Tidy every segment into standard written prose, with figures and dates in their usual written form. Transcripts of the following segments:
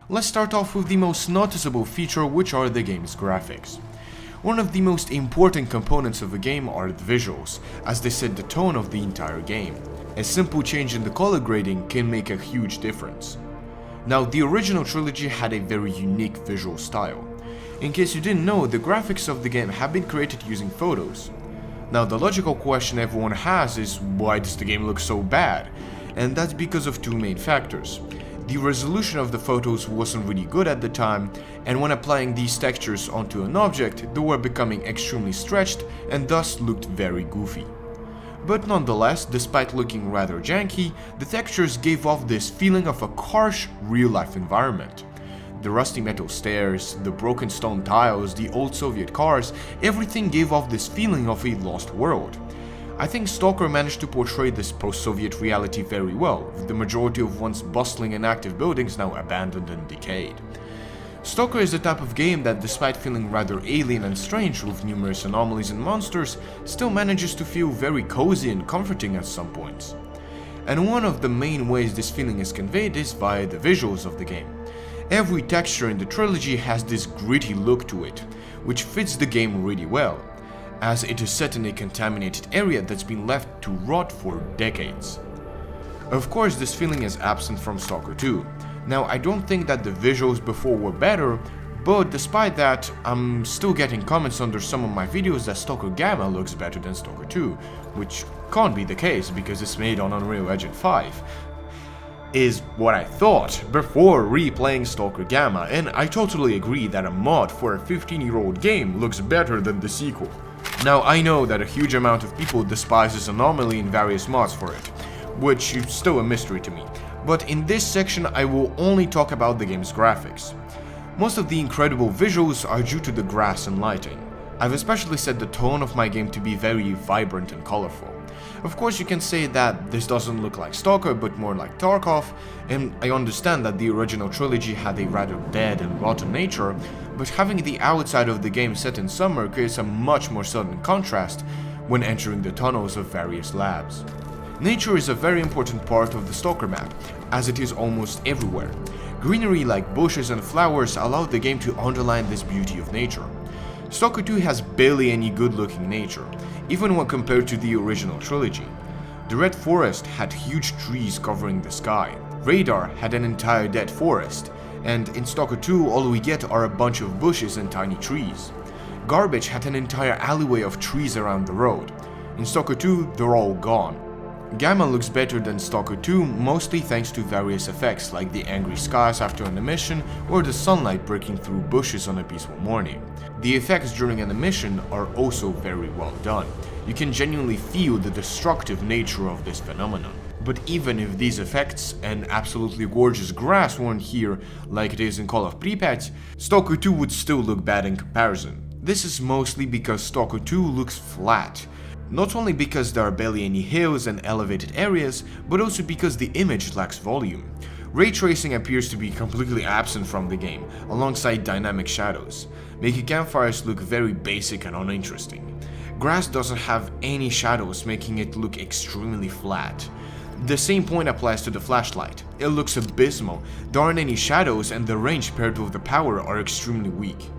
Let's start off with the most noticeable feature, which are the game's graphics. One of the most important components of a game are the visuals, as they set the tone of the entire game. A simple change in the color grading can make a huge difference. Now, the original trilogy had a very unique visual style. In case you didn't know, the graphics of the game have been created using photos. Now, the logical question everyone has is, why does the game look so bad? And that's because of two main factors. The resolution of the photos wasn't really good at the time, and when applying these textures onto an object, they were becoming extremely stretched and thus looked very goofy. But nonetheless, despite looking rather janky, the textures gave off this feeling of a harsh, real-life environment. The rusty metal stairs, the broken stone tiles, the old Soviet cars, everything gave off this feeling of a lost world. I think Stalker managed to portray this post-Soviet reality very well, with the majority of once bustling and active buildings now abandoned and decayed. Stalker is the type of game that, despite feeling rather alien and strange with numerous anomalies and monsters, still manages to feel very cozy and comforting at some points. And one of the main ways this feeling is conveyed is via the visuals of the game. Every texture in the trilogy has this gritty look to it, which fits the game really well, as it is set in a contaminated area that's been left to rot for decades. Of course, this feeling is absent from Stalker 2. Now, I don't think that the visuals before were better, but despite that, I'm still getting comments under some of my videos that Stalker Gamma looks better than Stalker 2, which can't be the case because it's made on Unreal Engine 5. Is what I thought before replaying Stalker Gamma, and I totally agree that a mod for a 15-year-old game looks better than the sequel. Now, I know that a huge amount of people despises Anomaly in various mods for it, which is still a mystery to me, but in this section I will only talk about the game's graphics. Most of the incredible visuals are due to the grass and lighting. I've especially set the tone of my game to be very vibrant and colorful. Of course, you can say that this doesn't look like Stalker but more like Tarkov, and I understand that the original trilogy had a rather dead and rotten nature, but having the outside of the game set in summer creates a much more sudden contrast when entering the tunnels of various labs. Nature is a very important part of the Stalker map, as it is almost everywhere. Greenery like bushes and flowers allow the game to underline this beauty of nature. Stalker 2 has barely any good-looking nature, even when compared to the original trilogy. The Red Forest had huge trees covering the sky, Radar had an entire dead forest, and in Stalker 2 all we get are a bunch of bushes and tiny trees. Garbage had an entire alleyway of trees around the road. In Stalker 2, they're all gone. Gamma looks better than Stalker 2, mostly thanks to various effects like the angry skies after an emission or the sunlight breaking through bushes on a peaceful morning. The effects during an emission are also very well done. You can genuinely feel the destructive nature of this phenomenon. But even if these effects and absolutely gorgeous grass weren't here like it is in Call of Pripyat, Stalker 2 would still look bad in comparison. This is mostly because Stalker 2 looks flat. Not only because there are barely any hills and elevated areas, but also because the image lacks volume. Ray tracing appears to be completely absent from the game, alongside dynamic shadows, making campfires look very basic and uninteresting. Grass doesn't have any shadows, making it look extremely flat. The same point applies to the flashlight. It looks abysmal, there aren't any shadows and the range paired with the power are extremely weak.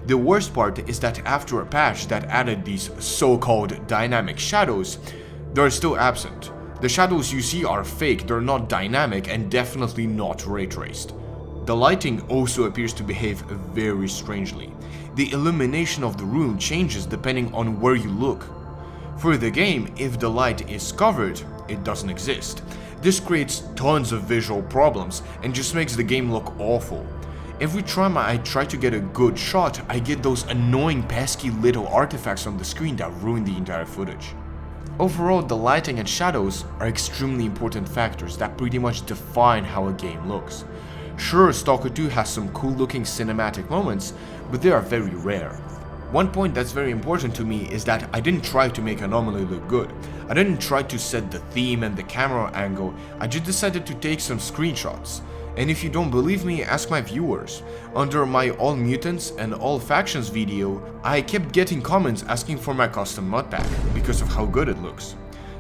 The worst part is that after a patch that added these so-called dynamic shadows, they are still absent. The shadows you see are fake, they're not dynamic and definitely not ray traced. The lighting also appears to behave very strangely. The illumination of the room changes depending on where you look. For the game, if the light is covered, it doesn't exist. This creates tons of visual problems and just makes the game look awful. Every time I try to get a good shot, I get those annoying pesky little artifacts on the screen that ruin the entire footage. Overall, the lighting and shadows are extremely important factors that pretty much define how a game looks. Sure, Stalker 2 has some cool looking cinematic moments, but they are very rare. One point that's very important to me is that I didn't try to make Anomaly look good. I didn't try to set the theme and the camera angle, I just decided to take some screenshots. And if you don't believe me, ask my viewers. Under my All Mutants and All Factions video, I kept getting comments asking for my custom mod pack, because of how good it looks.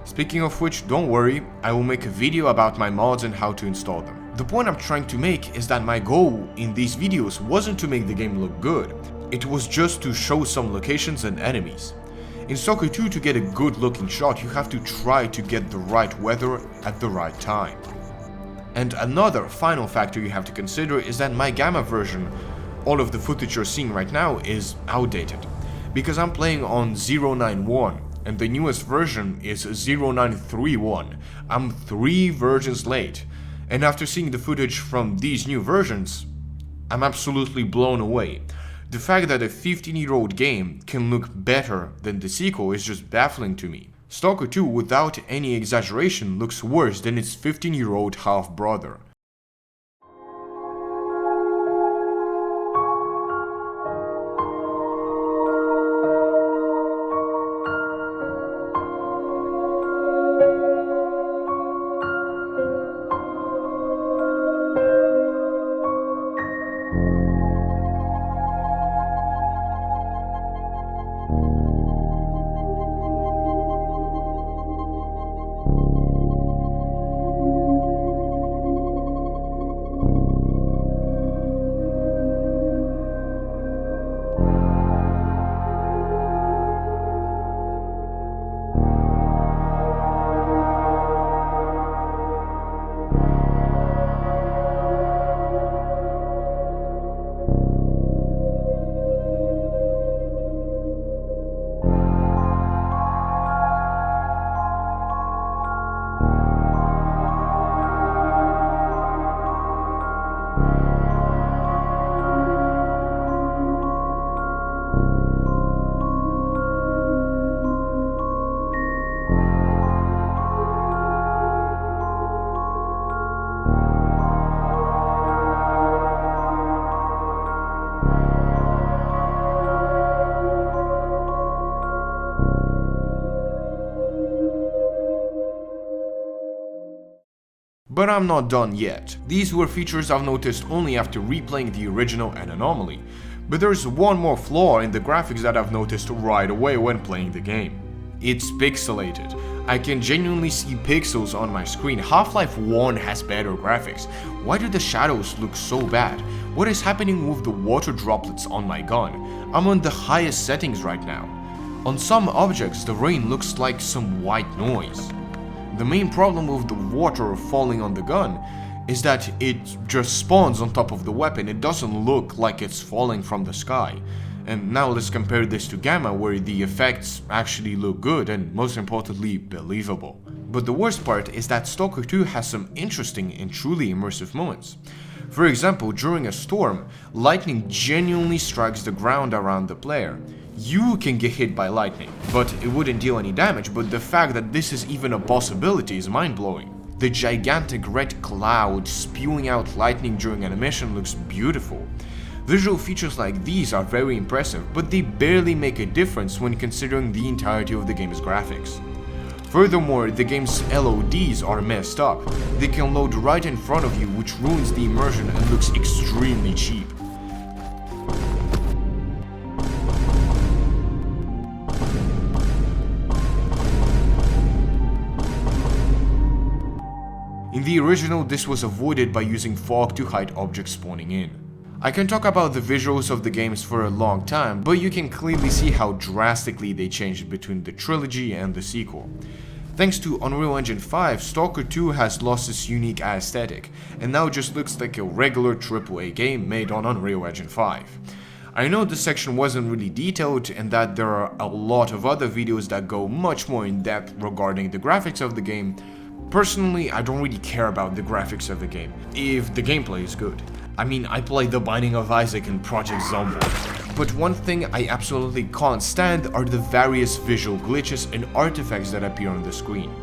Speaking of which, don't worry, I will make a video about my mods and how to install them. The point I'm trying to make is that my goal in these videos wasn't to make the game look good, it was just to show some locations and enemies. In Stalker 2, to get a good looking shot, you have to try to get the right weather at the right time. And another final factor you have to consider is that my gamma version, all of the footage you're seeing right now, is outdated. Because I'm playing on 091 and the newest version is 0931. I'm 3 versions late. And after seeing the footage from these new versions, I'm absolutely blown away. The fact that a 15-year-old game can look better than the sequel is just baffling to me. Stalker 2, without any exaggeration, looks worse than its 15-year-old half-brother. But I'm not done yet. These were features I've noticed only after replaying the original and Anomaly. But there's one more flaw in the graphics that I've noticed right away when playing the game. It's pixelated. I can genuinely see pixels on my screen. Half-Life 1 has better graphics. Why do the shadows look so bad? What is happening with the water droplets on my gun? I'm on the highest settings right now. On some objects, the rain looks like some white noise. The main problem with the water falling on the gun is that it just spawns on top of the weapon. It doesn't look like it's falling from the sky. And now let's compare this to Gamma, where the effects actually look good and, most importantly, believable. But the worst part is that Stalker 2 has some interesting and truly immersive moments. For example, during a storm, lightning genuinely strikes the ground around the player. You can get hit by lightning, but it wouldn't deal any damage, but the fact that this is even a possibility is mind-blowing. The gigantic red cloud spewing out lightning during animation looks beautiful. Visual features like these are very impressive, but they barely make a difference when considering the entirety of the game's graphics. Furthermore, the game's LODs are messed up. They can load right in front of you, which ruins the immersion and looks extremely cheap. In the original, this was avoided by using fog to hide objects spawning in. I can talk about the visuals of the games for a long time, but you can clearly see how drastically they changed between the trilogy and the sequel. Thanks to Unreal Engine 5, Stalker 2 has lost its unique aesthetic, and now just looks like a regular AAA game made on Unreal Engine 5. I know this section wasn't really detailed and that there are a lot of other videos that go much more in depth regarding the graphics of the game. Personally, I don't really care about the graphics of the game, if the gameplay is good. I mean, I played The Binding of Isaac and Project Zomboid. But one thing I absolutely can't stand are the various visual glitches and artifacts that appear on the screen.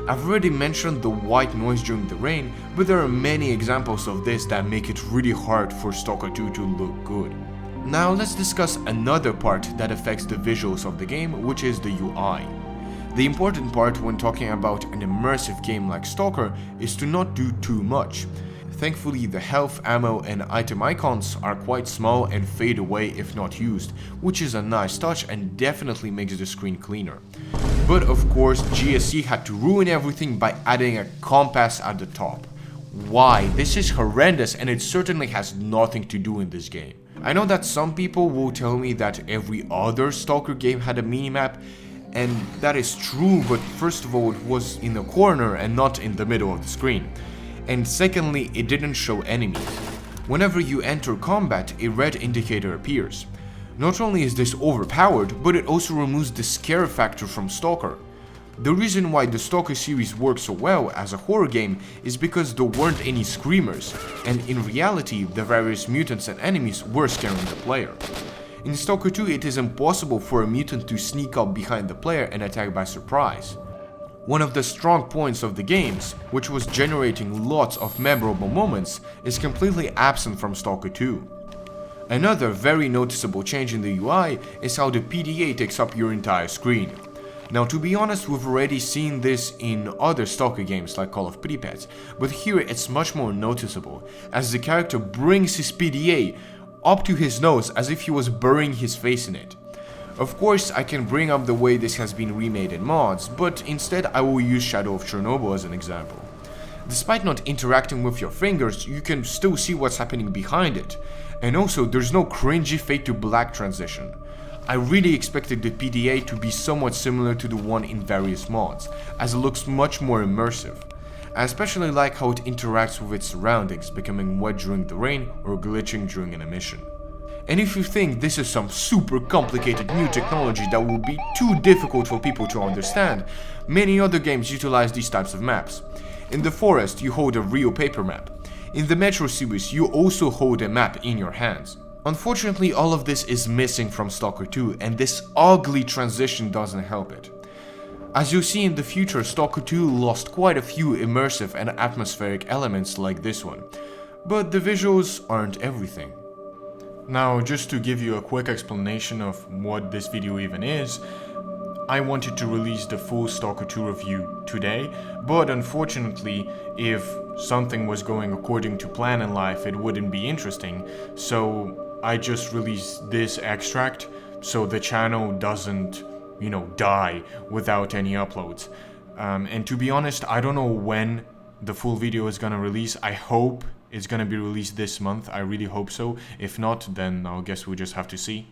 I've already mentioned the white noise during the rain, but there are many examples of this that make it really hard for Stalker 2 to look good. Now let's discuss another part that affects the visuals of the game, which is the UI. The important part when talking about an immersive game like Stalker is to not do too much. Thankfully, the health, ammo and item icons are quite small and fade away if not used, which is a nice touch and definitely makes the screen cleaner. But of course, GSC had to ruin everything by adding a compass at the top. Why? This is horrendous and it certainly has nothing to do in this game. I know that some people will tell me that every other Stalker game had a minimap, and that is true, but first of all, it was in the corner and not in the middle of the screen. And secondly, it didn't show enemies. Whenever you enter combat, a red indicator appears. Not only is this overpowered, but it also removes the scare factor from Stalker. The reason why the Stalker series works so well as a horror game is because there weren't any screamers, and in reality, the various mutants and enemies were scaring the player. In Stalker 2, it is impossible for a mutant to sneak up behind the player and attack by surprise. One of the strong points of the games, which was generating lots of memorable moments, is completely absent from Stalker 2. Another very noticeable change in the UI is how the PDA takes up your entire screen. Now, to be honest, we've already seen this in other Stalker games like Call of Pripyat, but here it's much more noticeable, as the character brings his PDA up to his nose as if he was burying his face in it. Of course, I can bring up the way this has been remade in mods, but instead I will use Shadow of Chernobyl as an example. Despite not interacting with your fingers, you can still see what's happening behind it, and also there's no cringy fade to black transition. I really expected the PDA to be somewhat similar to the one in various mods, as it looks much more immersive. I especially like how it interacts with its surroundings, becoming wet during the rain or glitching during an emission. And if you think this is some super complicated new technology that will be too difficult for people to understand, many other games utilize these types of maps. In the forest, you hold a real paper map. In the Metro series, you also hold a map in your hands. Unfortunately, all of this is missing from Stalker 2, and this ugly transition doesn't help it. As you'll see in the future, Stalker 2 lost quite a few immersive and atmospheric elements like this one, but the visuals aren't everything. Now, just to give you a quick explanation of what this video even is, I wanted to release the full Stalker 2 review today, but unfortunately, if something was going according to plan in life, it wouldn't be interesting, so I just released this extract so the channel doesn't, die without any uploads. And to be honest, I don't know when the full video is gonna release. I hope it's gonna be released this month. I really hope so. If not, then I guess we'll just have to see.